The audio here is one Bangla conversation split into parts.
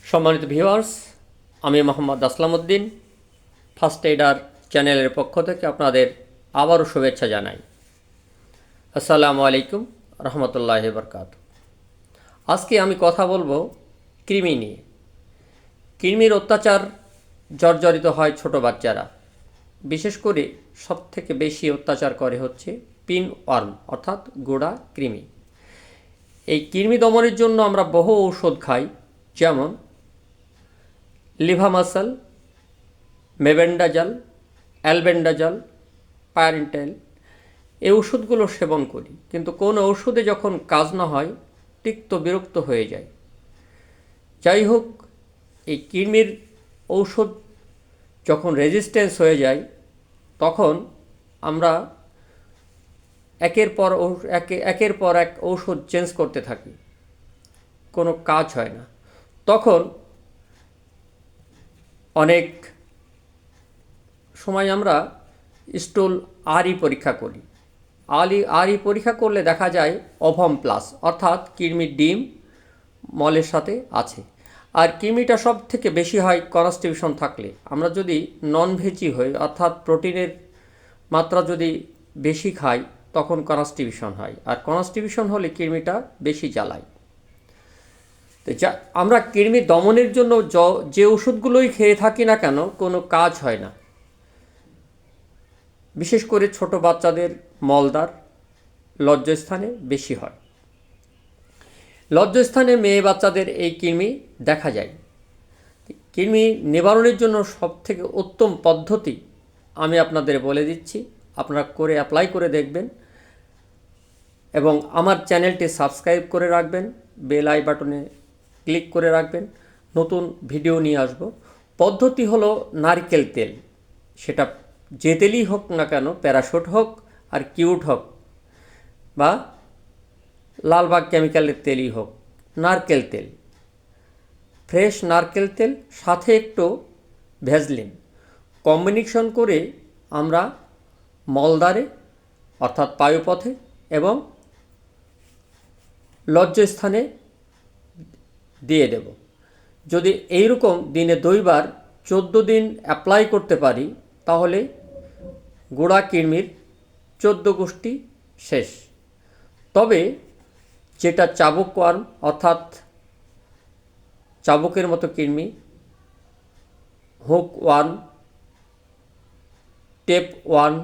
সম্মানিত ভিউয়ার্স, আমি মোহাম্মদ আসলাম উদ্দিন ফার্স্ট এইডার চ্যানেলের পক্ষ থেকে আপনাদের আবারও শুভেচ্ছা জানাই। আসসালামু আলাইকুম রহমতুল্লাহি বরকাতুহু। আজকে আমি কথা বলবো কৃমি নিয়ে। কৃমির অত্যাচার জর্জরিত হয় ছোট বাচ্চারা। বিশেষ করে সবথেকে বেশি অত্যাচার করে হচ্ছে পিন ওয়ার্ম অর্থাৎ গোড়া কৃমি। এই কৃমি দমনের জন্য আমরা বহু ঔষধ খাই, যেমন লিভামাসাল, মেবেন্ডাজল, অ্যালবেন্ডাজল, পায়ারিন্টাইল। এই ওষুধগুলো সেবন করি, কিন্তু কোন ওষুধে যখন কাজ না হয় তিক্ত বিরক্ত হয়ে যায়। যাই হোক, এই কৃমির ঔষধ যখন রেজিস্ট্যান্স হয়ে যায় তখন আমরা একের পর এক ঔষধ চেঞ্জ করতে থাকি, কোনো কাজ হয় না। তখন অনেক সময় আমরা স্টুল আরই পরীক্ষা করি। আরই পরীক্ষা করলে দেখা যায় ওভাম প্লাস অর্থাৎ কৃমির ডিম মলের সাথে আছে। আর কৃমিটা সব থেকে বেশি হয় কনস্টিটিউশন থাকলে। আমরা যদি নন ভেজি হই অর্থাৎ প্রোটিনের মাত্রা যদি বেশি খাই তখন কনস্টিটিউশন হয়, আর কনস্টিটিউশন হলে কৃমিটা বেশি জ্বালায়। তো আমরা কৃমি দমনের জন্য যে ওষুধগুলোই খেয়ে থাকি না কেন কোনো কাজ হয় না। বিশেষ করে ছোট বাচ্চাদের মলদার লজ্জাস্থানে বেশি হয়। লজ্জাস্থানে মেয়ে বাচ্চাদের এই কৃমি দেখা যায়। কৃমি নিবারণের জন্য সবথেকে উত্তম পদ্ধতি আমি আপনাদের বলে দিচ্ছি, আপনারা অ্যাপ্লাই করে দেখবেন এবং আমার চ্যানেলটি সাবস্ক্রাইব করে রাখবেন, বেল আই বাটনে ক্লিক করে রাখবেন, নতুন ভিডিও নিয়ে আসব। পদ্ধতি হলো নারকেল তেল, সেটা যে তেলই হোক না কেন, প্যারাশুট হোক আর কিউট হোক বা লালবাগ কেমিক্যালের তেলই হোক, নারকেল তেল, ফ্রেশ নারকেল তেল সাথে একটু ভ্যাসলিন কম্বিনেশন করে আমরা মলদ্বারে অর্থাৎ পায়ুপথে এবং লজ্জাস্থানে দিয়ে দেব। যদি এইরকম দিনে 2 বার 14 দিন অ্যাপ্লাই করতে পারি তাহলে গোড়া কৃমির 14 গোষ্ঠী শেষ। তবে যেটা চাবুক ওয়ার্ম অর্থাৎ চাবুকের মতো কৃমি, হুক ওয়ার্ম, টেপ ওয়ার্ম,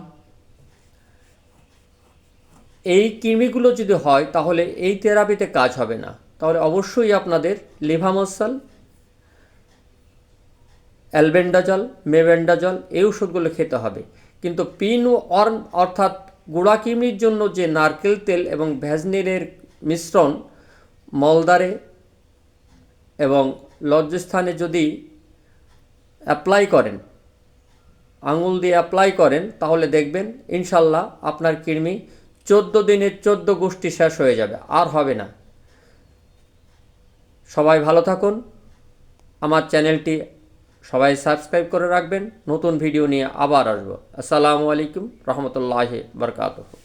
এই কৃমিগুলো যদি হয় তাহলে এই থেরাপিতে কাজ হবে না। তাহলে অবশ্যই আপনাদের লিভামাসাল, অ্যালবেন্ডাজল, মেবেন্ডাজল এই ওষুধগুলো খেতে হবে। কিন্তু পিন ওয়ার্ম অর্থাৎ গোড়া কৃমির জন্য যে নারকেল তেল এবং ভ্যাসলিনের মিশ্রণ মলদ্বারে এবং লজ্জাস্থানে যদি অ্যাপ্লাই করেন, আঙুল দিয়ে অ্যাপ্লাই করেন, তাহলে দেখবেন ইনশাল্লাহ আপনার কৃমি 14 দিনে 14 গোষ্ঠী শেষ হয়ে যাবে, আর হবে না। সবাই ভালো থাকুন। আমার চ্যানেলটি সবাই সাবস্ক্রাইব করে রাখবেন, নতুন ভিডিও নিয়ে আবার আসবো। আসসালামু আলাইকুম রহমতুল্লাহি বরকাতুহু।